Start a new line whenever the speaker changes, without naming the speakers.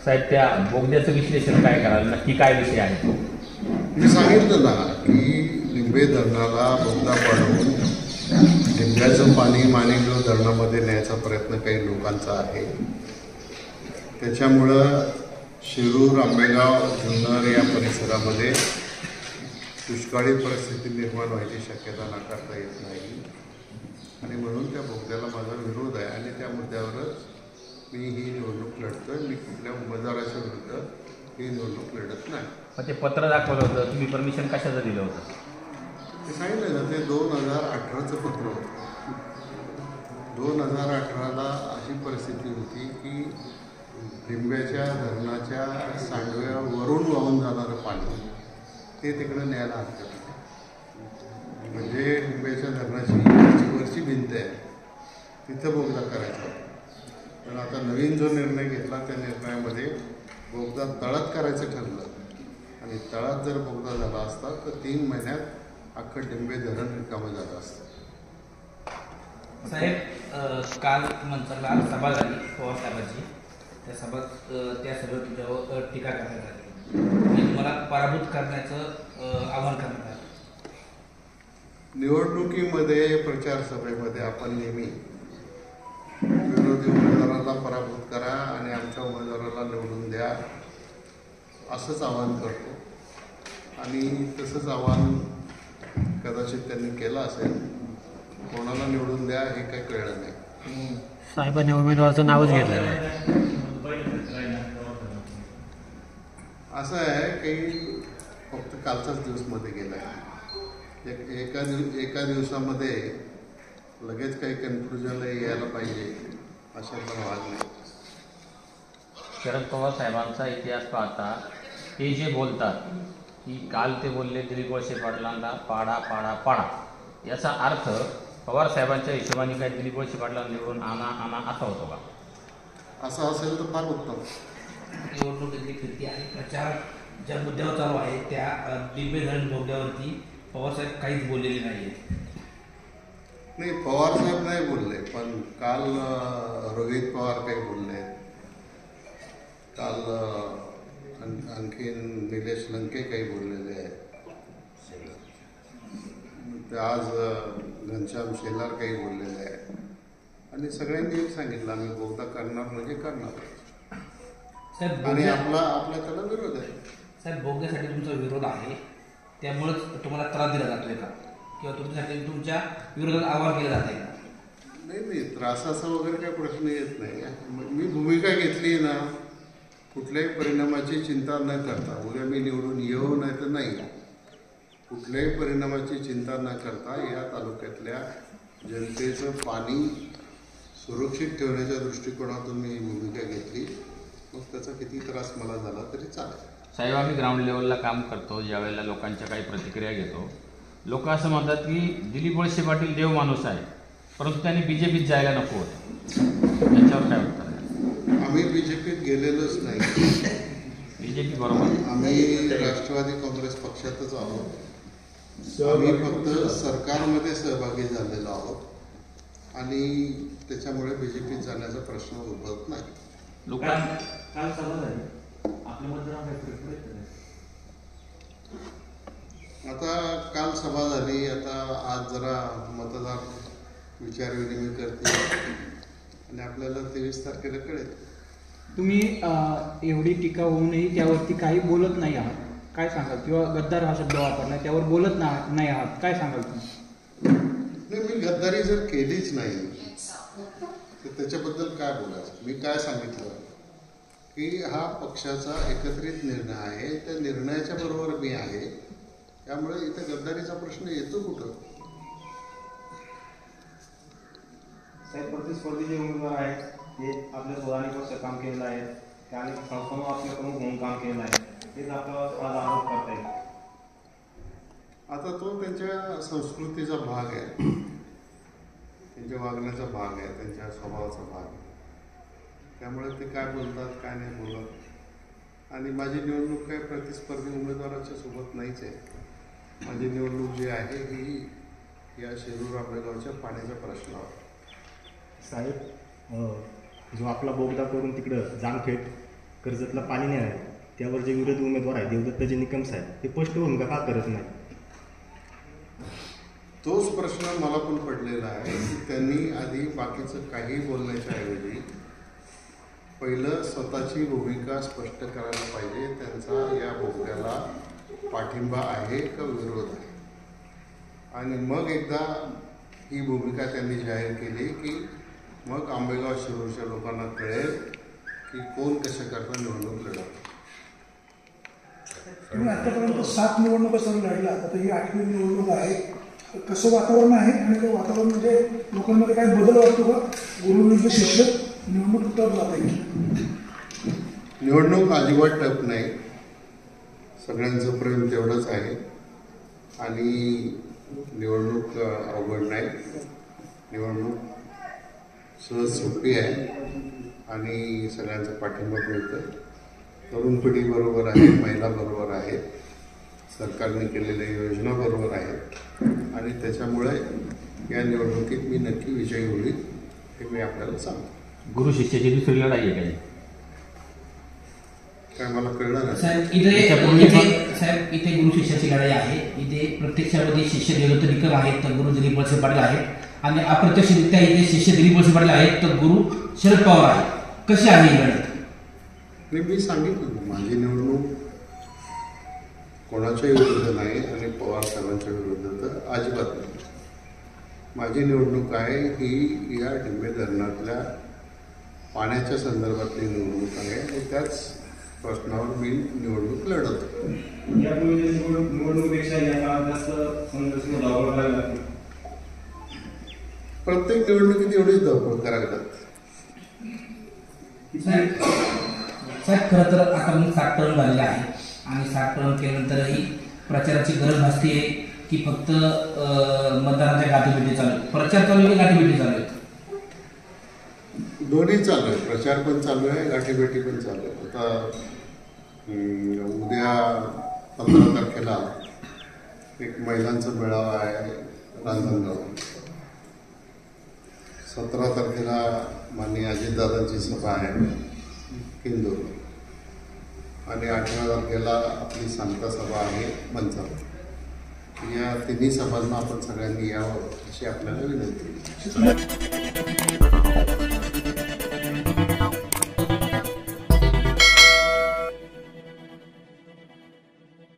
साहेब त्या बोगद्याचं विश्लेषण काय कराल, नक्की काय विषय आहे?
मी सांगितलं ना की लिंबे धरणाला बोगदा पाडवून लिंब्याचं पाणी माणिकदेव धरणामध्ये न्यायचा प्रयत्न काही लोकांचा आहे. त्याच्यामुळं शिरूर, आंबेगाव, जुन्नर या परिसरामध्ये दुष्काळी परिस्थिती निर्माण व्हायची शक्यता नाकारता येत नाही आणि म्हणून त्या बोगद्याला माझा विरोध आहे आणि त्या मुद्द्यावरच मी ही निवडणूक लढतोय. मी कुठल्या उमेदवाराच्या विरुद्ध ही निवडणूक लढत नाही.
पण ते पत्र दाखवलं होतं, तुम्ही परमिशन कशाचं दिलं होतं?
ते सांगितलं ना, ते 2018चं पत्र होतं. 2018ला अशी परिस्थिती होती की लिंब्याच्या धरणाच्या सांडव्यावरून वाहून जाणारं पाणी ते तिकडं न्यायला हरकत नाही. म्हणजे लिंब्याच्या धरणाची वरची भिंत आहे तिथं बोगदा करायचा होता. पण आता नवीन जो निर्णय घेतला त्या निर्णयामध्ये बोगदा तळात करायचं ठरलं आणि तळात जर बोगदा झाला असता तर 3 महिन्यात अख्खं लिंबे धरण रिकामं झालं असतं.
साहेब, काल मंचरला सभा झाली पवार साहेबांची. त्या सभेत तुमच्यावर टीका करण्यात आली आणि तुम्हाला पराभूत करण्याचं आवाहन करण्यात आलं.
निवडणुकीमध्ये प्रचार सभेमध्ये आपण नेहमी विरोधी उमेदवाराला पराभूत करा आणि आमच्या उमेदवाराला निवडून द्या असंच आवाहन करतो आणि तसंच आवाहन कदाचित त्यांनी केलं असेल. कोणाला निवडून द्या हे काही कळलं नाही.
साहेबांनी उमेदवाराचं नावच घेतलं नाही.
असं आहे की फक्त कालचाच दिवस मध्ये गेला आहे. एका दिवसामध्ये लगेच काही कन्क्लुजनला यायला पाहिजे अशा पण भाग नाही.
शरद पवार साहेबांचा इतिहास पाहता ते जे बोलतात की काल ते बोलले दिलीप वळसे पाटलांना पाडा पाडा पाडा, याचा अर्थ पवार साहेबांच्या हिशोबाने काय दिलीप वळसे पाटलांना निवडून आणा असा होतो का?
असं असेल तर फार उत्तम.
निवडणुकीतली फिरती आहे, प्रचार ज्या मुद्द्यावर चालू आहे त्या लिंबे धरण बोगद्यावरती पवारसाहेब काहीच बोललेले नाही आहेत.
नाही, पवार साहेब नाही बोलले, पण काल रोहित पवार काही बोलले. काल आणखीन निलेश लंके काही बोललेले आहेत. आज घनश्याम शेलार काही बोललेले आहेत आणि सगळ्यांनी एक सांगितलं आम्ही बोगदा करणार म्हणजे करणार आणि आपला त्याला विरोध आहे.
साहेब, बोगद्यासाठी तुमचा विरोध आहे त्यामुळेच तुम्हाला त्रास दिला जातोय का, किंवा तुमच्यासाठी तुमच्या विरोधात आवाहन केलं जात आहे का?
नाही, त्रासाचा वगैरे काही प्रश्न येत नाही. मी भूमिका घेतली ना, कुठल्याही परिणामाची चिंता न करता, उद्या मी निवडून येऊ नाही तर नाही, कुठल्याही परिणामाची चिंता न करता या तालुक्यातल्या जनतेचं पाणी सुरक्षित ठेवण्याच्या दृष्टिकोनातून मी भूमिका घेतली. मग त्याचा किती त्रास मला झाला तरी चालेल.
साहेब, आम्ही ग्राउंड लेवलला काम करतो, ज्यावेळेला लोकांच्या काही प्रतिक्रिया घेतो, लोक असं म्हणतात की दिलीप वळसे पाटील देव माणूस आहे, परंतु त्यांनी BJPत जायला नको होतं. याच्यावर काय उत्तर आहे?
आम्ही BJPत गेलेलोच नाही.
BJP बरोबर,
आम्ही राष्ट्रवादी काँग्रेस पक्षातच आहोत. आम्ही फक्त सरकारमध्ये सहभागी झालेलो आहोत आणि त्याच्यामुळे BJPत जाण्याचा प्रश्न उद्भवत नाही.
काल सभा झाली,
आता काल सभा झाली, आता आज जरा मतदार विचारविनिमय करतील आणि आपल्याला 23 तारखेला कळेल.
तुम्ही एवढी टीका होऊनही त्यावरती काही बोलत नाही आहात, काय सांगाल? किंवा गद्दार हा शब्द वापरला त्यावर बोलत नाही आहात, काय सांगाल तुम्ही?
नाही, मी गद्दारी जर केलीच नाही तर त्याच्याबद्दल काय बोलायचं? मी काय सांगितलं की हा पक्षाचा एकत्रित निर्णय आहे, त्या निर्णयाच्या बरोबर मी आहे, त्यामुळे इथं गद्दारीचा प्रश्न येतो कुठं?
साहेब, प्रतिस्पर्धी जे उमेदवार आहेत ते आपल्या स्वतःने पक्ष काम केलेलं आहे, त्याने संस्थांवर आपल्या प्रमुख म्हणून काम केलेलं आहे, तेच आपल्याला आरोप करता येईल.
आता तो त्यांच्या संस्कृतीचा भाग आहे, त्यांच्या वागण्याचा भाग आहे, त्यांच्या स्वभावाचा भाग आहे. त्यामुळे ते काय बोलतात काय नाही बोलत. आणि माझी निवडणूक काय प्रतिस्पर्धी उमेदवाराच्या सोबत नाहीच आहे. माझी निवडणूक जी आहे ही या शिरूर आंबेगावच्या पाण्याच्या प्रश्नावर.
साहेब, जो आपला बोगदा करून तिकडं जामखेड कर्जतला पाणी नाही आहे, त्यावर जे विरोधी उमेदवार आहेत देवदत्तजी निकम साहेब ते स्पष्ट भूमिका का करत नाही?
तोच प्रश्न मला पण पडलेला आहे की त्यांनी आधी बाकीचं काही बोलण्याच्या ऐवजी पहिलं स्वतःची भूमिका स्पष्ट करायला पाहिजे. त्यांचा या बोगद्याला पाठिंबा आहे का विरोध आहे, आणि मग एकदा ही भूमिका त्यांनी जाहीर केली की मग आंबेगाव शिरूरच्या लोकांना कळेल की कोण कशा करता निवडणूक लढवतं.
तुम्ही आतापर्यंत 7 निवडणुका सर लढला, आता ही 8वी निवडणूक आहे. कसं वातावरण आहे आणि ते वातावरण म्हणजे लोकांमध्ये काय बदल वाटतो का? गुरुविरुद्ध शिष्य निवडणूक टफ जात आहे.
निवडणूक अजिबात टफ नाही, सगळ्यांचं प्रेम तेवढंच आहे आणि निवडणूक अवघड नाही. निवडणूक सहज सोपी आहे आणि सगळ्यांचा पाठिंबा मिळतं. तरुण पिढी बरोबर आहे, महिला बरोबर आहेत, सरकारने केलेल्या योजना बरोबर आहेत आणि त्याच्यामुळे या निवडणुकीत मी नक्की विजयी होईल हे मी आपल्याला सांगतो.
गुरु शिष्याची दुसरी लढाई आहे काही
काय मला कळणार आहे?
साहेब इथे गुरु शिष्याची लढाई आहे. इथे प्रत्यक्षामध्ये शिष्य देवदत्त निकम आहेत तर गुरु दिलीप वळसे पाटील आहेत आणि अप्रत्यक्षरित्या इथे शिष्य दिलीप वळसे पाटील आहेत तर गुरु शरद पवार आहेत. कशी आहे ही लढत?
मी सांगितलं माझी निवडणूक कोणाच्या विरुद्ध नाही आणि पवार साहेबांच्या विरुद्ध तर अजिबात नाही. माझी निवडणूक आहे ही या डिंबे धरणातल्या पाण्याच्या संदर्भातली निवडणूक आहे आणि त्याच प्रश्नावर मी निवडणूक लढवतो.
यापूर्वी निवडणुकीपेक्षा या काळात जास्त संघर्ष धावपळ करावी लागते.
प्रत्येक निवडणुकीत एवढीच धावपळ करावी लागते.
साहेब खरं तर आता मी 7 टर्म झालेले आहे आणि 7 टर्म केल्यानंतरही प्रचाराची गरज भासते की फक्त मतदानाच्या गाठीभेटी चालू आहे? प्रचार चालू आहे की गाठीभेटी चालू आहे?
दोन्ही चालू आहे, प्रचार पण चालू आहे, गाठीभेटी पण चालू आहे. आता उद्या 15 तारखेला एक महिलांचा मेळावा आहे रांजणगाव. 17 तारखेला माननीय अजितदादांची सभा आहे हिंदूर आणि 18 तारखेला आपली सांगता सभा आहे मंचावर. या तिन्ही सभांना आपण सगळ्यांनी यावं अशी आपल्याला विनंती.